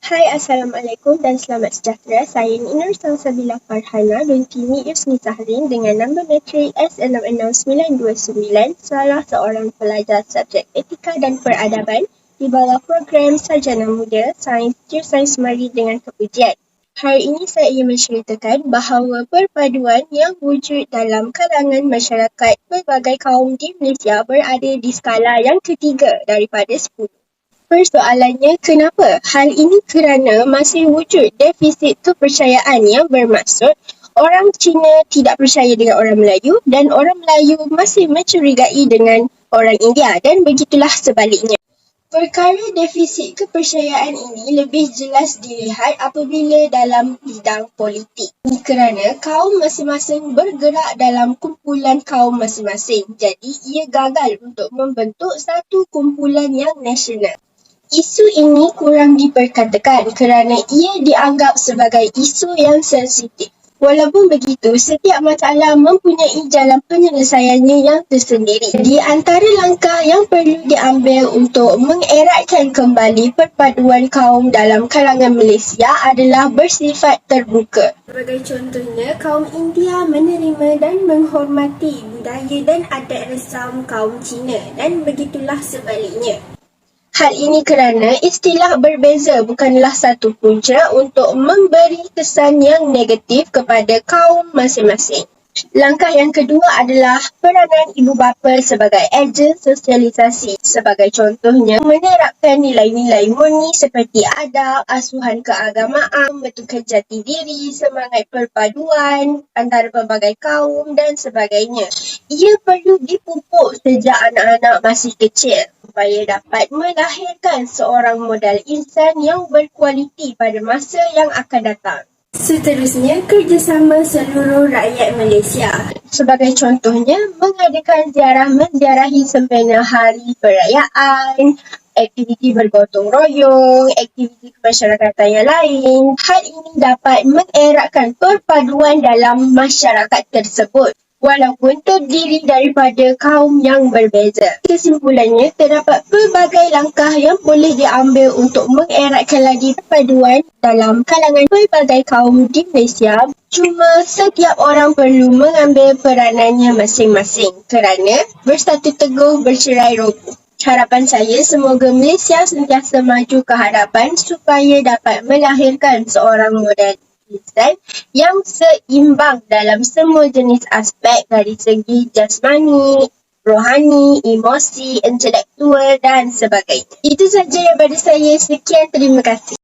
Hai, Assalamualaikum dan selamat sejahtera. Saya Nur Salsabila Farhana binti Yusni Sahrin dengan nombor matrik S66929, salah seorang pelajar subjek etika dan peradaban di bawah program Sarjana Muda Sains Geosains Mari dengan Kepujian. Hari ini saya ingin menceritakan bahawa perpaduan yang wujud dalam kalangan masyarakat pelbagai kaum di Malaysia berada di skala yang ketiga daripada 10. Persoalannya, kenapa? Hal ini kerana masih wujud defisit kepercayaan yang bermaksud orang Cina tidak percaya dengan orang Melayu dan orang Melayu masih mencurigai dengan orang India dan begitulah sebaliknya. Perkara defisit kepercayaan ini lebih jelas dilihat apabila dalam bidang politik. Ini kerana kaum masing-masing bergerak dalam kumpulan kaum masing-masing. Jadi, ia gagal untuk membentuk satu kumpulan yang nasional. Isu ini kurang diperkatakan kerana ia dianggap sebagai isu yang sensitif. Walaupun begitu, setiap masalah mempunyai jalan penyelesaiannya yang tersendiri. Di antara langkah yang perlu diambil untuk mengeratkan kembali perpaduan kaum dalam kalangan Malaysia adalah bersifat terbuka. Sebagai contohnya, kaum India menerima dan menghormati budaya dan adat resam kaum Cina dan begitulah sebaliknya. Hal ini kerana istilah berbeza bukanlah satu punca untuk memberi kesan yang negatif kepada kaum masing-masing. Langkah yang kedua adalah peranan ibu bapa sebagai ejen sosialisasi. Sebagai contohnya, menerapkan nilai-nilai murni seperti adab, asuhan keagamaan, membentukkan jati diri, semangat perpaduan antara pelbagai kaum dan sebagainya. Ia perlu dipupuk sejak anak-anak masih kecil supaya dapat melahirkan seorang modal insan yang berkualiti pada masa yang akan datang. Seterusnya, kerjasama seluruh rakyat Malaysia. Sebagai contohnya, mengadakan ziarah menziarahi sempena hari perayaan, aktiviti bergotong royong, aktiviti kemasyarakatan yang lain. Hal ini dapat mengeratkan perpaduan dalam masyarakat tersebut, walaupun terdiri daripada kaum yang berbeza. Kesimpulannya, terdapat pelbagai langkah yang boleh diambil untuk mengeratkan lagi perpaduan dalam kalangan pelbagai kaum di Malaysia. Cuma setiap orang perlu mengambil peranannya masing-masing kerana bersatu teguh bercerai roboh. Harapan saya semoga Malaysia sentiasa maju ke hadapan supaya dapat melahirkan seorang model insan yang seimbang dalam semua jenis aspek dari segi jasmani, rohani, emosi, intelektual dan sebagainya. Itu saja daripada saya. Sekian, terima kasih.